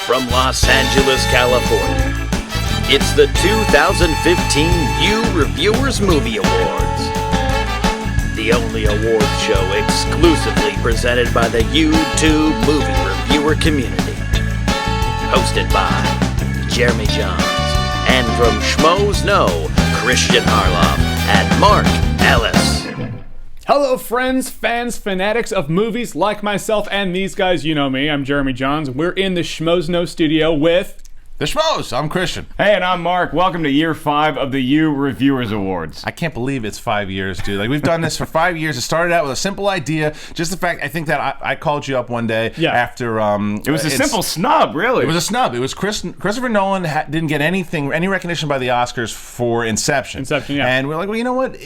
from Los Angeles, California. It's the 2015 Youreviewers Movie Awards. The only award show exclusively presented by the YouTube movie reviewer community. Hosted by Jeremy Jahns. And from Schmoes Know, Christian Harloff and Mark Ellis. Hello friends, fans, fanatics of movies like myself and these guys. You know me, I'm Jeremy Jahns. We're in the Schmoes Know studio with... The Schmoes, I'm Christian. Hey, and I'm Mark. Welcome to year 5 of the Youreviewers Awards. I can't believe it's 5 years, dude. Like, we've done this for 5 years. It started out with a simple idea. Just the fact, I think that I called you up one day after... it was a simple snub, really. It was a snub. It was Christopher Nolan didn't get any recognition by the Oscars for Inception. And we're like, well, you know what?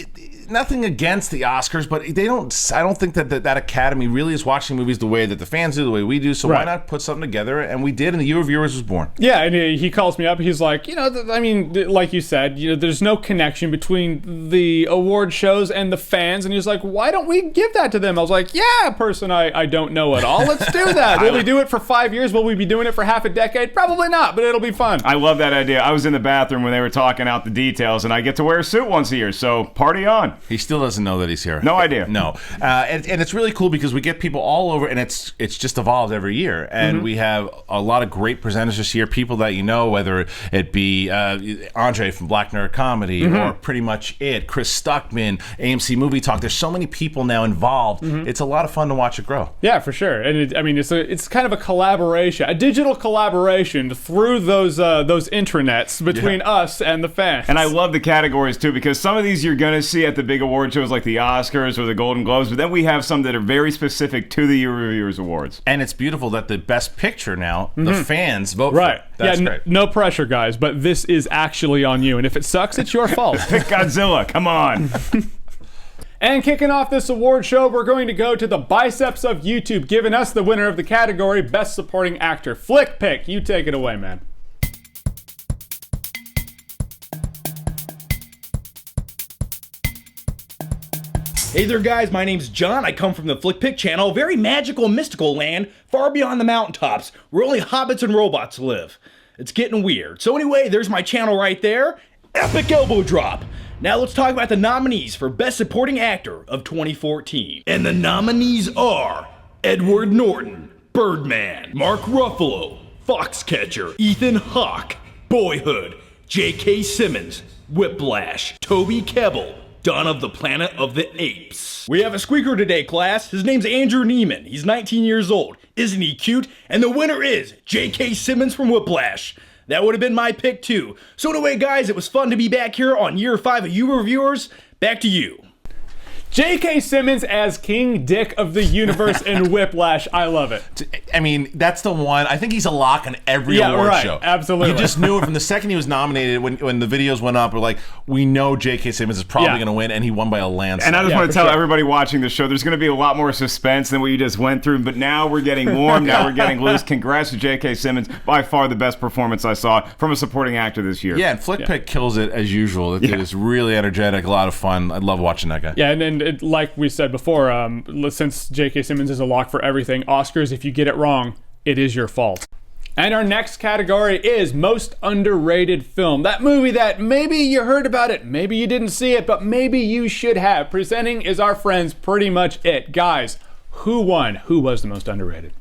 Nothing against the Oscars, but they don't. I don't think that Academy really is watching movies the way that the fans do, the way we do. So why not put something together? And we did, and the Youreviewers was born. Yeah, and he calls me up. He's like, I mean, like you said, there's no connection between the award shows and the fans. And he's like, why don't we give that to them? I was like, yeah, a person I don't know at all. Let's do that. Will we do it for 5 years? Will we be doing it for half a decade? Probably not, but it'll be fun. I love that idea. I was in the bathroom when they were talking out the details, and I get to wear a suit once a year. So party on. He still doesn't know that he's here. No idea. No. And it's really cool because we get people all over, and it's just evolved every year. And we have a lot of great presenters this year, people that you know, whether it be Andre from Black Nerd Comedy or Pretty Much It, Chris Stuckman, AMC Movie Talk. There's so many people now involved. It's a lot of fun to watch it grow. Yeah, for sure. And it's kind of a collaboration, a digital collaboration through those intranets between us and the fans. And I love the categories too, because some of these you're going to see at the big award shows like the Oscars or the Golden Globes, but then we have some that are very specific to the Youreviewers Awards. And it's beautiful that the best picture now, the fans vote for it. That's great. No pressure, guys, but this is actually on you. And if it sucks, it's your fault. Pick Godzilla, come on. And kicking off this award show, we're going to go to the biceps of YouTube, giving us the winner of the category, Best Supporting Actor. Flick Pick, you take it away, man. Hey there guys, my name's John. I come from the Flick Pick channel, a very magical and mystical land far beyond the mountaintops where only hobbits and robots live. It's getting weird. So anyway, there's my channel right there. Epic elbow drop. Now let's talk about the nominees for Best Supporting Actor of 2014. And the nominees are Edward Norton, Birdman, Mark Ruffalo, Foxcatcher, Ethan Hawke, Boyhood, J.K. Simmons, Whiplash, Toby Kebbell, Dawn of the Planet of the Apes. We have a squeaker today, class. His name's Andrew Neiman. He's 19 years old. Isn't he cute? And the winner is J.K. Simmons from Whiplash. That would have been my pick too. So anyway, guys, it was fun to be back here on year 5 of Youreviewers. Back to you. J.K. Simmons as King Dick of the Universe in Whiplash. I love it. I mean, that's the one. I think he's a lock on every award show. Absolutely. You just knew it from the second he was nominated. When the videos went up, we're like, we know J.K. Simmons is probably going to win, and he won by a landslide. And I just want to tell everybody watching the show, there's going to be a lot more suspense than what you just went through. But now we're getting warm. Now we're getting loose. Congrats to J.K. Simmons. By far the best performance I saw from a supporting actor this year. Yeah, and Flick Pick kills it as usual. It's really energetic, a lot of fun. I love watching that guy. Yeah, and like we said before, since J.K. Simmons is a lock for everything, Oscars, if you get it wrong, it is your fault. And our next category is Most Underrated Film. That movie that maybe you heard about it, maybe you didn't see it, but maybe you should have. Presenting is our friends Pretty Much It. Guys, who won? Who was the most underrated?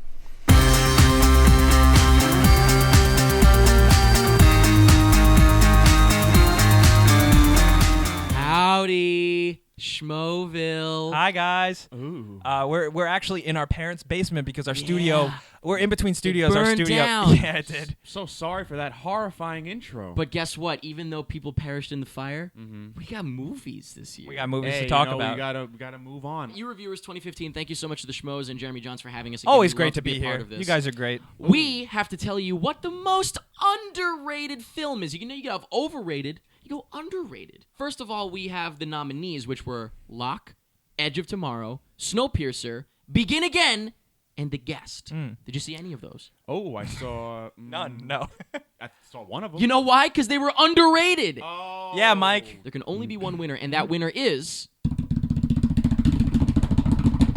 Howdy. Schmoville. Hi guys. Ooh. We're actually in our parents' basement because our studio. We're in between studios. Burned our studio. Down. Yeah, it did. So sorry for that horrifying intro. But guess what? Even though people perished in the fire, we got movies this year. We got movies to talk about. We gotta move on. Youreviewers 2015. Thank you so much to the Schmoes and Jeremy Jahns for having us. Always great to be here. You guys are great. We have to tell you what the most underrated film is. You know, you can have overrated. You go underrated. First of all, we have the nominees, which were Locke, Edge of Tomorrow, Snowpiercer, Begin Again, and The Guest. Did you see any of those? Oh, I saw none. No, I saw one of them. You know why? Because they were underrated. Oh. Yeah, Mike. There can only be one winner, and that winner is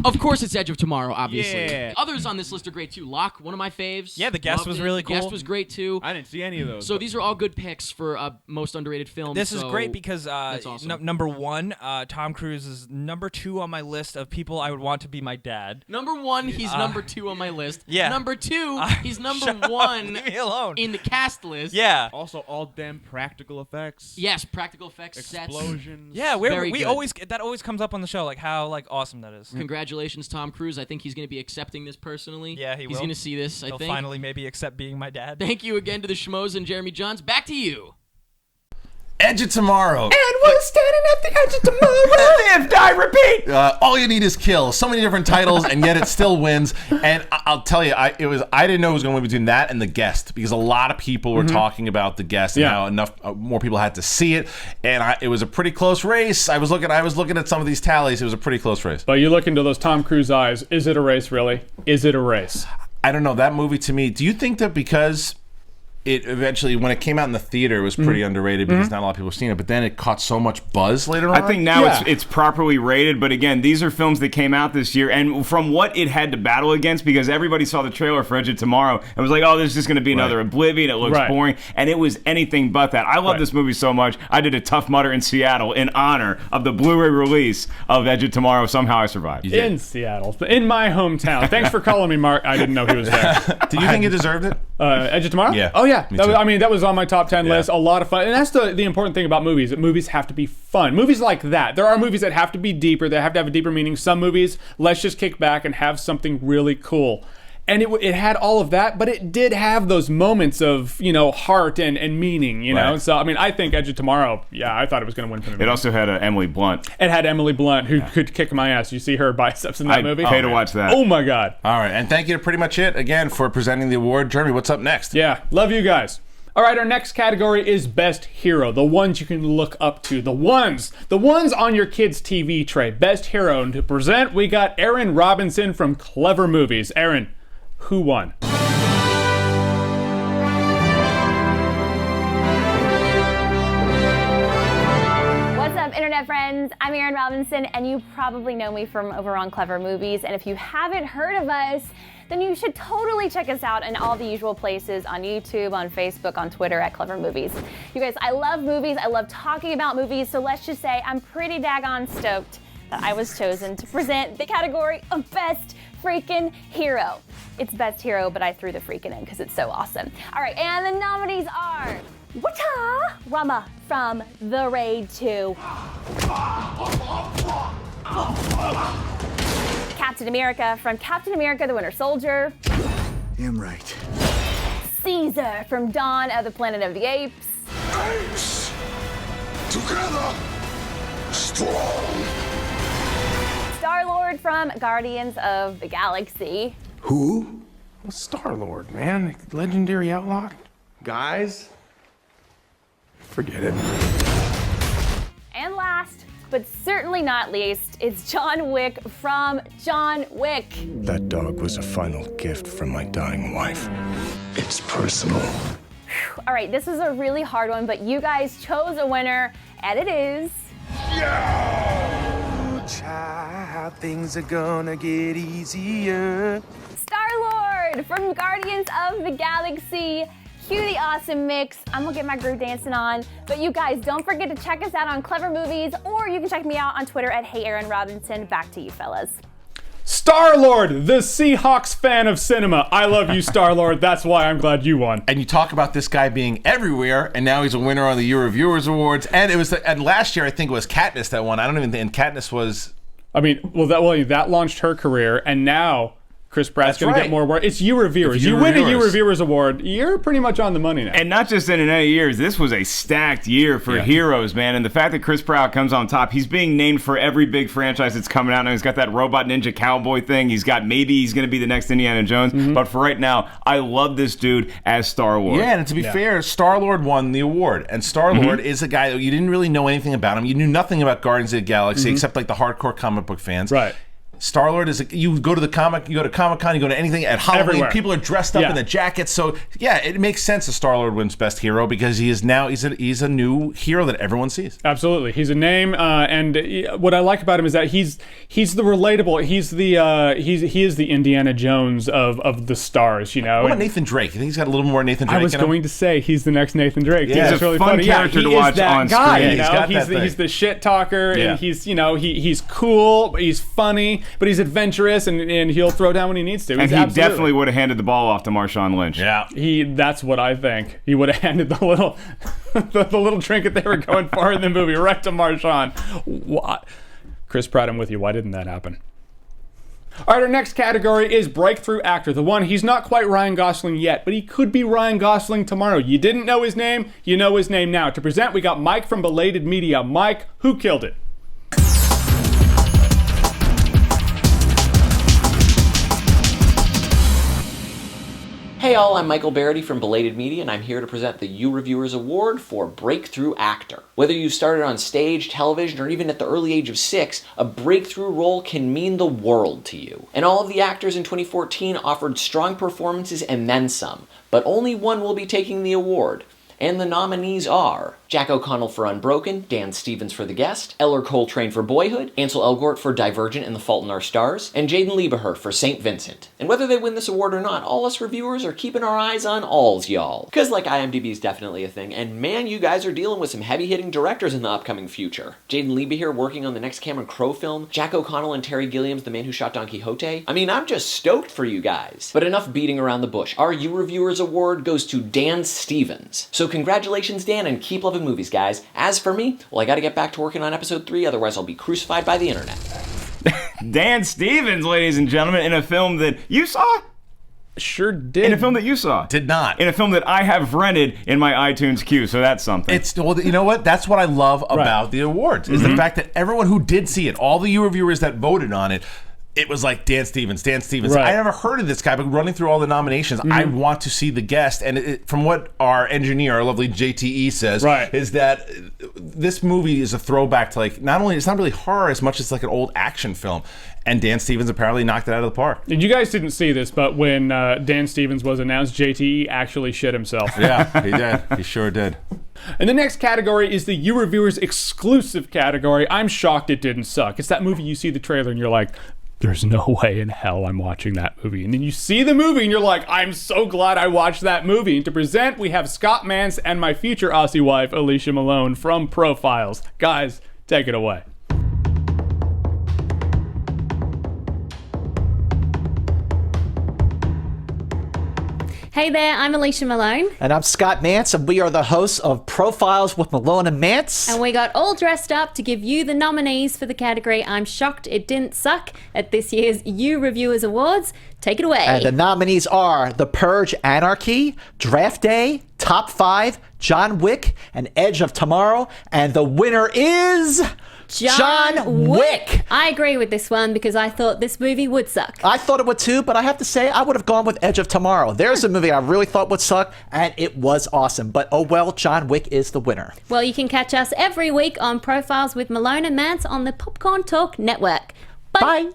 Of course, it's Edge of Tomorrow, obviously. Yeah. Others on this list are great too. Locke, one of my faves. Yeah, The Guest Loved was it. really The Guest cool. was great too. I didn't see any of those. So these are all good picks for most underrated films. This is so great because that's awesome. number one, Tom Cruise is number 2 on my list of people I would want to be my dad. Number 1, he's number 2 on my list. Yeah. Number 2, he's number Shut up, 1 leave me alone. in the cast list. Yeah. Also, all damn practical effects. Yes, practical effects, Explosions. Yeah, Very we good. always that always comes up on the show, like how like awesome that is. Congratulations, Tom Cruise. I think he's going to be accepting this personally. Yeah, he He's will. going to see this, I He'll think. finally maybe accept being my dad. Thank you again to the Schmoes and Jeremy Jahns. Back to you. Edge of Tomorrow. And we're standing at the edge of tomorrow. Live, die, repeat. All You Need Is Kill. So many different titles, and yet it still wins. And I'll tell you, I didn't know it was going to win between that and The Guest, because a lot of people were talking about The Guest and how enough more people had to see it. And it was a pretty close race. I was looking at some of these tallies. It was a pretty close race. But you look into those Tom Cruise eyes. Is it a race, really? Is it a race? I don't know, that movie to me. Do you think that because it eventually, when it came out in the theater, it was pretty underrated because not a lot of people have seen it, but then it caught so much buzz later on? I think now Yeah. it's properly rated, but again, these are films that came out this year, and from what it had to battle against, because everybody saw the trailer for Edge of Tomorrow and was like, oh, this is just going to be another Oblivion, it looks Right. boring, and it was anything but that. I love Right. this movie so much, I did a Tough Mudder in Seattle in honor of the Blu-ray release of Edge of Tomorrow. Somehow I survived. In Seattle. In my hometown. Thanks for calling me, Mark. I didn't know he was there. Do you think it deserved it? Edge of Tomorrow? Yeah. Oh, yeah. Me That too. was on my top 10 list. A lot of fun. And that's the important thing about movies. That movies have to be fun. Movies like that. There are movies that have to be deeper. They have to have a deeper meaning. Some movies, let's just kick back and have something really cool. And it had all of that, but it did have those moments of, heart and meaning, you know? Right. So, I think Edge of Tomorrow, I thought it was going to win for me. It also had Emily Blunt. It had Emily Blunt, who could kick my ass. You see her biceps in that I'd movie? pay to watch that. Oh, my God. All right, and thank you to Pretty Much It, again, for presenting the award. Jeremy, what's up next? Yeah, love you guys. All right, our next category is Best Hero, the ones you can look up to, the ones on your kid's TV tray. Best Hero, and to present, we got Aaron Robinson from Clever Movies. Aaron, who won? What's up, internet friends? I'm Erin Robinson, and you probably know me from over on Clever Movies. And if you haven't heard of us, then you should totally check us out in all the usual places on YouTube, on Facebook, on Twitter at Clever Movies. You guys, I love movies. I love talking about movies. So let's just say I'm pretty daggone stoked that I was chosen to present the category of Best Freaking Hero. It's Best Hero, but I threw the freaking in because it's so awesome. All right, and the nominees are Wata Rama from The Raid 2. Captain America from Captain America the Winter Soldier. Damn right. Caesar from Dawn of the Planet of the Apes. Apes! Together! Strong! Star-Lord from Guardians of the Galaxy. Who? Well, Star-Lord, man. Legendary outlaw. Guys, forget it. And last, but certainly not least, it's John Wick from John Wick. That dog was a final gift from my dying wife. It's personal. All right, this is a really hard one, but you guys chose a winner, and it is... Child, things are gonna get easier. Star-Lord from Guardians of the Galaxy. Cue the awesome mix. I'm gonna get my groove dancing on. But you guys, don't forget to check us out on Clever Movies, or you can check me out on Twitter at Hey Aaron Robinson. Back to you, fellas. Star-Lord, the Seahawks fan of cinema. I love you, Star-Lord. That's why I'm glad you won. And you talk about this guy being everywhere, and now he's a winner on the Youreviewers Awards. And and last year I think it was Katniss that won. I don't even think, and Katniss was. That launched her career, and now Chris Pratt's going to right. get more work. It's Youreviewers. You win a Youreviewers award, you're pretty much on the money now. And not just in any years, this was a stacked year for heroes, man. And the fact that Chris Pratt comes on top, he's being named for every big franchise that's coming out now. He's got that Robot Ninja Cowboy thing. He's going to be the next Indiana Jones. Mm-hmm. But for right now, I love this dude as Star-Lord. Yeah, and to be fair, Star-Lord won the award. And Star-Lord is a guy that you didn't really know anything about him. You knew nothing about Guardians of the Galaxy except like the hardcore comic book fans. Right. Star-Lord is, you go to Comic-Con, you go to anything at Halloween, Everywhere. people are dressed up in the jackets. So yeah, it makes sense that Star-Lord wins Best Hero because he's a new hero that everyone sees. Absolutely, he's a name, and what I like about him is that he's the relatable. He is the Indiana Jones of the stars. You know. What about Nathan Drake? You think he's got a little more Nathan Drake? I was going to say he's the next Nathan Drake. Yeah. He's really fun funny. character he to is watch that on guy, screen. you know? He's got that thing. He's the shit talker, Yeah. and he's cool. He's funny, but he's adventurous, and he'll throw down when he needs to. And He's he absolutely- definitely would have handed the ball off to Marshawn Lynch. Yeah. That's what I think. He would have handed the little the little trinket they were going for in the movie right to Marshawn. What? Chris Pratt, I'm with you. Why didn't that happen? All right, our next category is Breakthrough Actor. The one, he's not quite Ryan Gosling yet, but he could be Ryan Gosling tomorrow. You didn't know his name, you know his name now. To present, we got Mike from Belated Media. Mike, who killed it? Hey all, I'm Michael Barrity from Belated Media, and I'm here to present the Youreviewers Award for Breakthrough Actor. Whether you started on stage, television, or even at the early age of 6, a breakthrough role can mean the world to you. And all of the actors in 2014 offered strong performances and then some, but only one will be taking the award. And the nominees are Jack O'Connell for Unbroken, Dan Stevens for The Guest, Eller Coltrane for Boyhood, Ansel Elgort for Divergent and The Fault in Our Stars, and Jaden Liebeher for St. Vincent. And whether they win this award or not, all us reviewers are keeping our eyes on alls, y'all. Because like IMDb is definitely a thing, and man, you guys are dealing with some heavy-hitting directors in the upcoming future. Jaden Liebeher working on the next Cameron Crowe film, Jack O'Connell and Terry Gilliam's The Man Who Shot Don Quixote. I mean, I'm just stoked for you guys. But enough beating around the bush. Our Youreviewers Award goes to Dan Stevens. So congratulations, Dan, and keep loving movies, guys. As for me, well, I gotta get back to working on episode 3, otherwise I'll be crucified by the internet. Dan Stevens, ladies and gentlemen, in a film that you saw? Sure did. In a film that you saw? Did not. In a film that I have rented in my iTunes queue, so that's something. Well, you know what? That's what I love about the awards, is the fact that everyone who did see it, all the Youreviewers that voted on it, it was like Dan Stevens. Right. I never heard of this guy, but running through all the nominations, I want to see The Guest. And from what our engineer, our lovely JTE says, is that this movie is a throwback to, like, not only, it's not really horror as much as like an old action film. And Dan Stevens apparently knocked it out of the park. And you guys didn't see this, but when Dan Stevens was announced, JTE actually shit himself. Yeah, he did. He sure did. And the next category is the Youreviewers exclusive category. I'm shocked it didn't suck. It's that movie you see the trailer and you're like, there's no way in hell I'm watching that movie. And then you see the movie and you're like, I'm so glad I watched that movie. And to present, we have Scott Mance and my future Aussie wife, Alicia Malone, from Profiles. Guys, take it away. Hey there, I'm Alicia Malone. And I'm Scott Mance, and we are the hosts of Profiles with Malone and Mance. And we got all dressed up to give you the nominees for the category I'm Shocked It Didn't Suck at this year's Youreviewers Awards. Take it away. And the nominees are The Purge Anarchy, Draft Day, Top 5, John Wick, and Edge of Tomorrow. And the winner is... John Wick. I agree with this one because I thought this movie would suck. I thought it would too, but I have to say I would have gone with Edge of Tomorrow. There's a movie I really thought would suck, and it was awesome. But oh well, John Wick is the winner. Well, you can catch us every week on Profiles with Malone and Mance on the Popcorn Talk Network. Bye.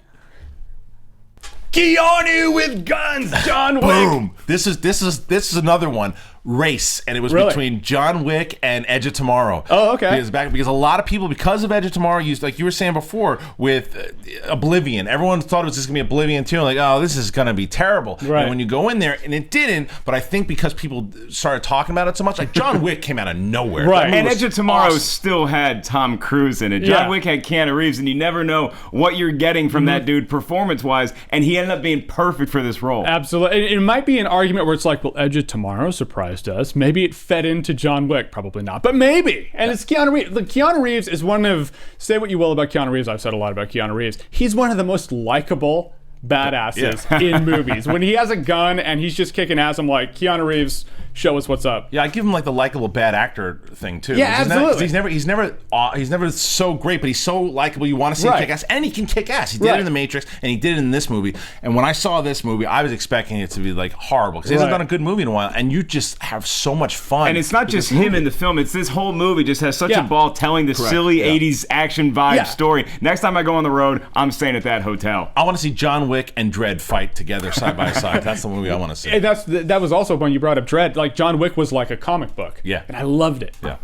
Keanu with guns, John Wick. Boom. This is another one. Race, and it was between John Wick and Edge of Tomorrow. Oh, okay. Because a lot of people, because of Edge of Tomorrow, used, like you were saying before, with Oblivion. Everyone thought it was just gonna be Oblivion too. Like, oh, this is gonna be terrible. Right. And when you go in there, and it didn't. But I think because people started talking about it so much, like John Wick came out of nowhere. Right. And Edge of Tomorrow still had Tom Cruise in it. John Wick had Keanu Reeves, and you never know what you're getting from that dude performance-wise. And he ended up being perfect for this role. Absolutely. It might be an argument where it's like, well, Edge of Tomorrow surprised us. Maybe it fed into John Wick. Probably not, but maybe. And it's Keanu Reeves. Look, Keanu Reeves is one of, say what you will about Keanu Reeves, I've said a lot about Keanu Reeves. He's one of the most likable badasses in movies. When he has a gun and he's just kicking ass, I'm like, Keanu Reeves, show us what's up. Yeah, I give him like the likable bad actor thing too. Yeah, absolutely. He's never so great, but he's so likable. You want to see him kick ass, and he can kick ass. He did it in The Matrix, and he did it in this movie. And when I saw this movie, I was expecting it to be like horrible because he hasn't done a good movie in a while. And you just have so much fun. And it's not just him in the film; it's this whole movie just has such a ball telling the silly '80s action vibe story. Next time I go on the road, I'm staying at that hotel. I want to see John Wick and Dredd fight together side by side. That's the movie I want to see. And that was also when you brought up Dredd. Like John Wick was like a comic book. Yeah. And I loved it. Yeah.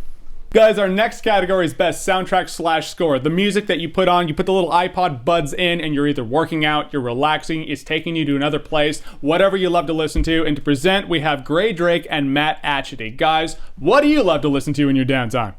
Guys, our next category is best soundtrack / score. The music that you put on, you put the little iPod buds in, and you're either working out, you're relaxing, it's taking you to another place, whatever you love to listen to. And to present, we have Gray Drake and Matt Atchity. Guys, what do you love to listen to in your downtime?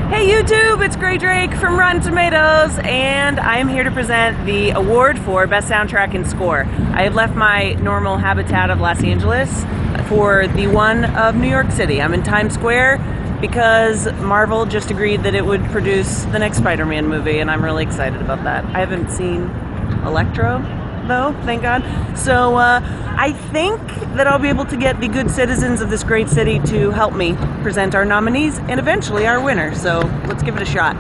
Hey YouTube, it's Gray Drake from Rotten Tomatoes, and I'm here to present the award for Best Soundtrack and Score. I have left my normal habitat of Los Angeles for the one of New York City. I'm in Times Square because Marvel just agreed that it would produce the next Spider-Man movie, and I'm really excited about that. I haven't seen Electro, though, thank God. So I think that I'll be able to get the good citizens of this great city to help me present our nominees and eventually our winner. So let's give it a shot.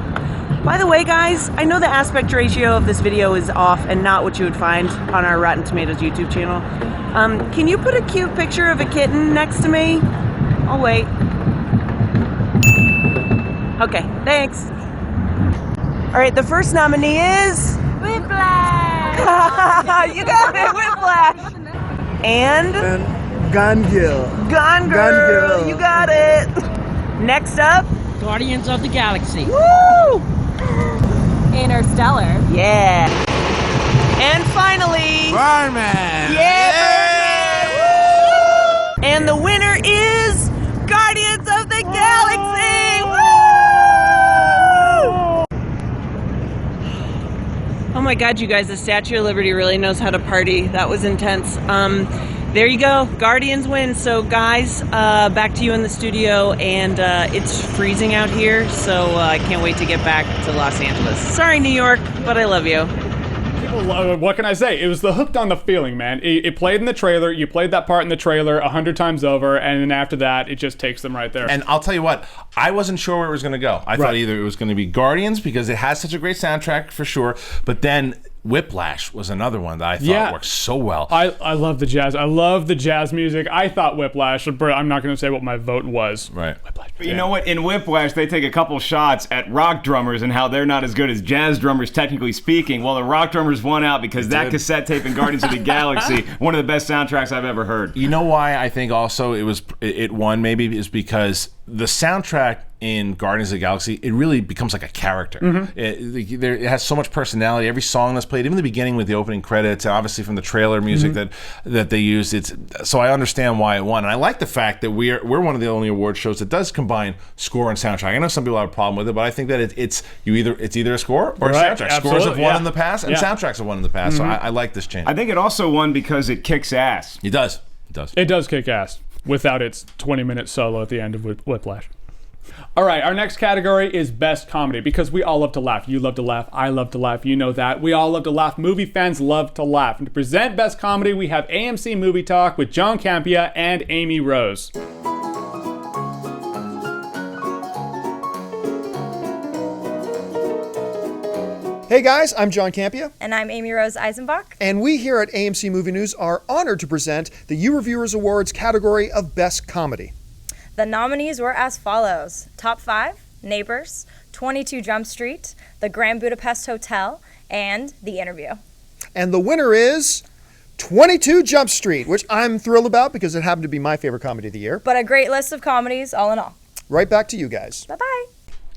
By the way, guys, I know the aspect ratio of this video is off and not what you would find on our Rotten Tomatoes YouTube channel. Can you put a cute picture of a kitten next to me? I'll wait. Okay, thanks. All right, the first nominee is... Whiplash! You got it, Whiplash! And Gone Girl. Gone Girl. You got it. Next up, Guardians of the Galaxy. Woo! Interstellar. Yeah. And finally, Birdman. Yeah, Birdman. Woo! And the winner is Guardians of the Galaxy. Woo! Oh my God, you guys, the Statue of Liberty really knows how to party. That was intense. There you go, Guardians win. So guys, back to you in the studio, and it's freezing out here, so I can't wait to get back to Los Angeles. Sorry, New York, but I love you. What can I say? It was the hooked on the feeling, man. It played in the trailer. You played that part in the trailer 100 times over, and then after that, it just takes them right there. And I'll tell you what, I wasn't sure where it was going to go. I thought either it was going to be Guardians because it has such a great soundtrack for sure, but then Whiplash was another one that I thought worked so well. I love the jazz. I love the jazz music. I thought Whiplash, but I'm not going to say what my vote was. Right. Whiplash. But you know what? In Whiplash, they take a couple shots at rock drummers and how they're not as good as jazz drummers, technically speaking. Well, the rock drummers won out because that cassette tape in Guardians of the Galaxy, one of the best soundtracks I've ever heard. You know why I think also it won maybe is because the soundtrack in Guardians of the Galaxy, it really becomes like a character. It has so much personality. Every song that's played, even the beginning with the opening credits, and obviously from the trailer music that they used. So I understand why it won, and I like the fact that we're one of the only award shows that does combine score and soundtrack. I know some people have a problem with it, but I think that it's either a score or a soundtrack. Scores have won in the past, and soundtracks have won in the past. So I like this change. I think it also won because it kicks ass. It does. It does kick ass without its 20-minute solo at the end of Whiplash. All right, our next category is Best Comedy, because we all love to laugh. You love to laugh. I love to laugh. You know that. We all love to laugh. Movie fans love to laugh. And to present Best Comedy, we have AMC Movie Talk with John Campea and Amy Rose. Hey guys, I'm John Campea. And I'm Amy Rose Eisenbach. And we here at AMC Movie News are honored to present the Youreviewers Awards category of Best Comedy. The nominees were as follows. Top 5, Neighbors, 22 Jump Street, The Grand Budapest Hotel, and The Interview. And the winner is 22 Jump Street, which I'm thrilled about because it happened to be my favorite comedy of the year. But a great list of comedies all in all. Right back to you guys. Bye-bye.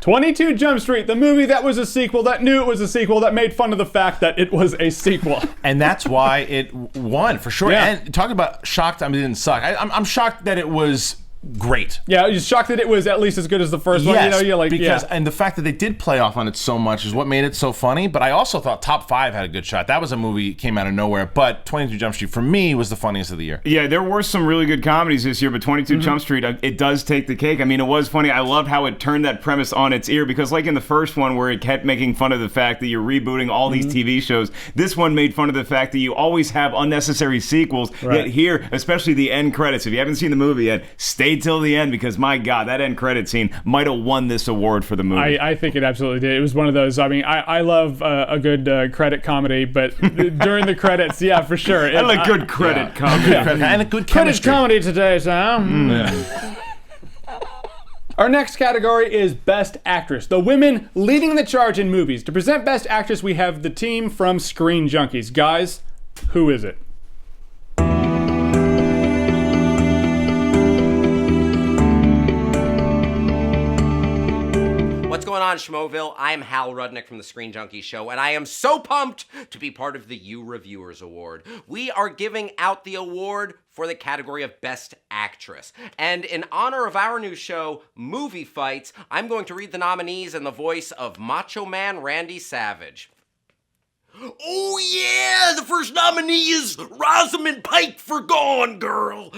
22 Jump Street, the movie that was a sequel, that knew it was a sequel, that made fun of the fact that it was a sequel. And that's why it won, for sure. Yeah. And talk about shocked, it didn't suck. I'm shocked that it was great. Yeah, you're shocked that it was at least as good as the first one. Yes, You know, you're like, because yeah. and the fact that they did play off on it so much is what made it so funny. But I also thought Top 5 had a good shot. That was a movie that came out of nowhere. But 22 Jump Street for me was the funniest of the year. Yeah, there were some really good comedies this year, but 22 Jump Street, it does take the cake. I mean, it was funny. I loved how it turned that premise on its ear because, like in the first one, where it kept making fun of the fact that you're rebooting all these TV shows, this one made fun of the fact that you always have unnecessary sequels. Right. Yet here, especially the end credits. If you haven't seen the movie yet, stay till the end because my God, that end credit scene might have won this award for the movie. I think it absolutely did. It was one of those. I mean, I love a good credit comedy, but during the credits, yeah, for sure. I like good credit comedy. And a good Credit chemistry. comedy today, Sam. Our next category is Best Actress. The women leading the charge in movies. To present Best Actress, we have the team from Screen Junkies. Guys, who is it? What's going on, Schmoville? I'm Hal Rudnick from the Screen Junkies Show, and I am so pumped to be part of the Youreviewers Award. We are giving out the award for the category of Best Actress. And in honor of our new show, Movie Fights, I'm going to read the nominees in the voice of Macho Man Randy Savage. Oh yeah, the first nominee is Rosamund Pike for Gone Girl.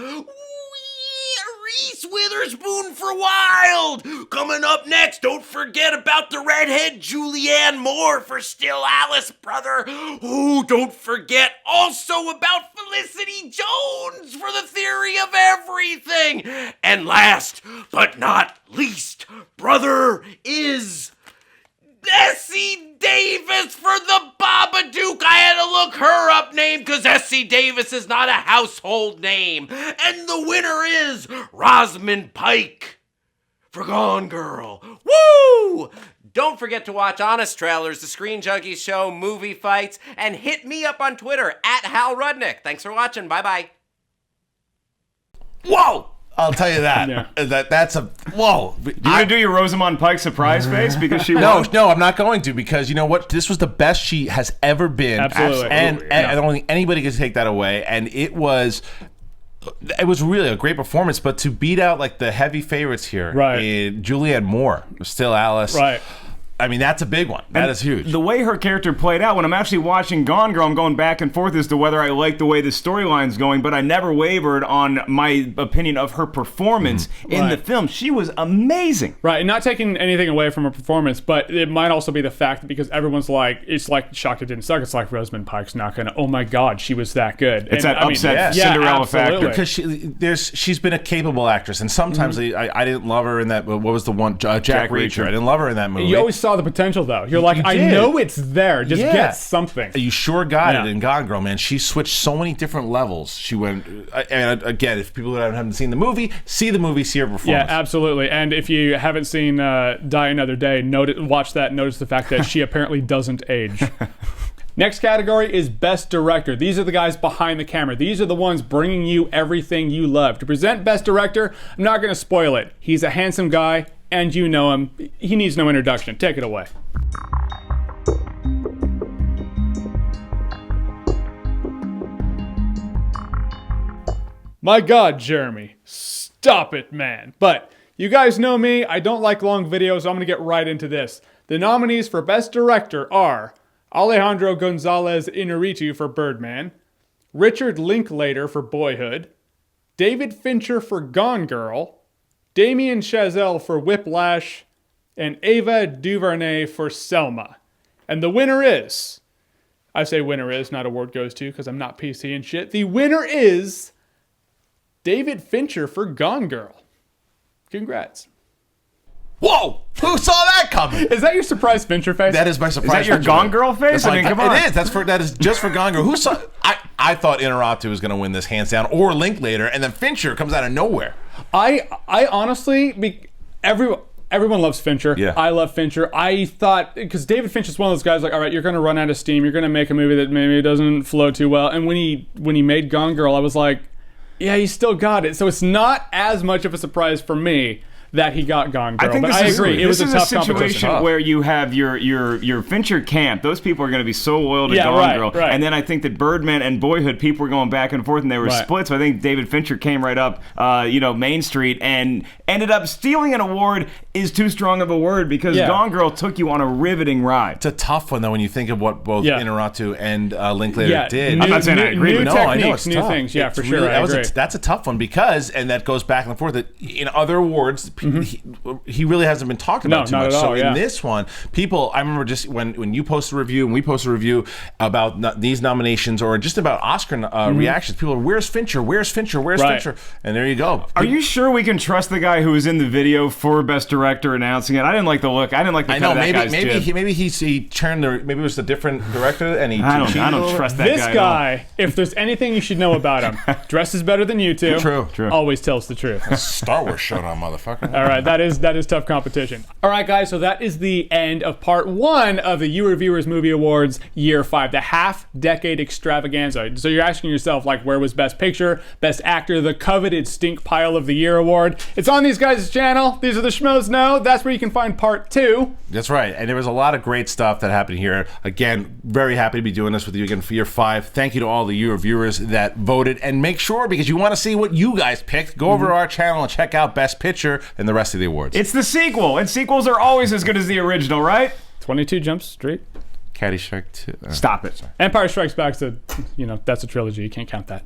Reese Witherspoon for Wild. Coming up next, don't forget about the redhead Julianne Moore for Still Alice, brother. Oh, don't forget also about Felicity Jones for The Theory of Everything. And last but not least, brother, is Essie Davis for the Babadook. I had to look her up name because Essie Davis is not a household name. And the winner is Rosamund Pike for Gone Girl. Woo! Don't forget to watch Honest Trailers, the Screen Junkies Show, Movie Fights, and hit me up on Twitter at Hal Rudnick. Thanks for watching. Bye-bye. Whoa! I'll tell you that. That's a whoa. You gonna do your Rosamund Pike surprise face because she no, won? no, I'm not going to because you know what? This was the best she has ever been. Absolutely. And I don't think anybody can take that away. And it was really a great performance. But to beat out like the heavy favorites here, Right. Julianne Moore, Still Alice, Right. I mean, that's a big one. That is huge. The way her character played out, when I'm actually watching Gone Girl, I'm going back and forth as to whether I like the way the storyline's going, but I never wavered on my opinion of her performance in the film. She was amazing. Right, and not taking anything away from her performance, but it might also be the fact that because everyone's like, it's like shocked it didn't suck. It's like Rosamund Pike's not gonna. Oh my God, she was that good. It's that upset Cinderella factor because she's been a capable actress, and sometimes I didn't love her in that. What was the one Jack Reacher? I didn't love her in that movie. You always saw the potential though. You're like, I know it's there. Just get something. You sure got it in Gone Girl, man. She switched so many different levels. She went, and again, if people haven't seen the movie, see the movie, see her performance. Yeah, absolutely. And if you haven't seen Die Another Day, watch that and notice the fact that she apparently doesn't age. Next category is Best Director. These are the guys behind the camera. These are the ones bringing you everything you love. To present Best Director, I'm not going to spoil it. He's a handsome guy, and you know him. He needs no introduction. Take it away. My God, Jeremy. Stop it, man. But you guys know me. I don't like long videos, so I'm going to get right into this. The nominees for Best Director are Alejandro González Iñárritu for Birdman, Richard Linklater for Boyhood, David Fincher for Gone Girl, Damien Chazelle for Whiplash, and Ava DuVernay for Selma. And the winner is, I say winner is, not award goes to, because I'm not PC and shit. The winner is David Fincher for Gone Girl. Congrats. Whoa! Who saw that coming? Is that your surprise Fincher face? That is my surprise. Is that your Fincher Gone Girl face? I mean, come on. It is. That is just for Gone Girl. Who saw? I thought Iñárritu was going to win this hands down, or Linklater, and then Fincher comes out of nowhere. I honestly, everyone loves Fincher. Yeah. I love Fincher. I thought, because David Fincher's one of those guys like, all right, you're going to run out of steam. You're going to make a movie that maybe doesn't flow too well. And when he made Gone Girl, I was like, yeah, he still got it. So it's not as much of a surprise for me. that he got Gone Girl. I think but this I is, agree. It was this a is tough a situation competition. where you have your Fincher camp. Those people are going to be so loyal to Gone Girl. Right. And then I think that Birdman and Boyhood, people were going back and forth, and they were split. So I think David Fincher came right up, Main Street, and ended up stealing an award. Is too strong of a word because Gone Girl took you on a riveting ride. It's a tough one though when you think of what both Inarritu and Linklater did. I'm not saying I agree, but I know it's new tough. things. Yeah, It's for sure. Really, that's a tough one because, and that goes back and forth. That in other awards, he really hasn't been talked about too much. So in this one, people, I remember just when you post a review and we post a review about these nominations or just about Oscar reactions, people are, "Where's Fincher? Where's Fincher? Where's Fincher?" And there you go. Are you sure we can trust the guy who was in the video for Best Director announcing it? I didn't like the look. I didn't like the cut of that guy's jib. Maybe he turned maybe it was a different director and he I don't trust that guy. This guy, if there's anything you should know about him, dresses better than you two. True. Always tells the truth. Star Wars showdown, motherfucker. All right, that is tough competition. All right, guys, so that is the end of part 1 of the Youreviewers Movie Awards Year 5, the half-decade extravaganza. So you're asking yourself, like, where was Best Picture, Best Actor, the coveted Stink Pile of the Year award? It's on these guys' channel. These are the Schmoes Know. That's where you can find part 2. That's right, and there was a lot of great stuff that happened here. Again, very happy to be doing this with you again for Year 5. Thank you to all the Youreviewers that voted, and make sure, because you want to see what you guys picked, go over to our channel and check out Best Picture and the rest of the awards. It's the sequel, and sequels are always as good as the original, right? 22 Jump Street. Caddyshack 2. Stop it. Empire Strikes Back's that's a trilogy. You can't count that.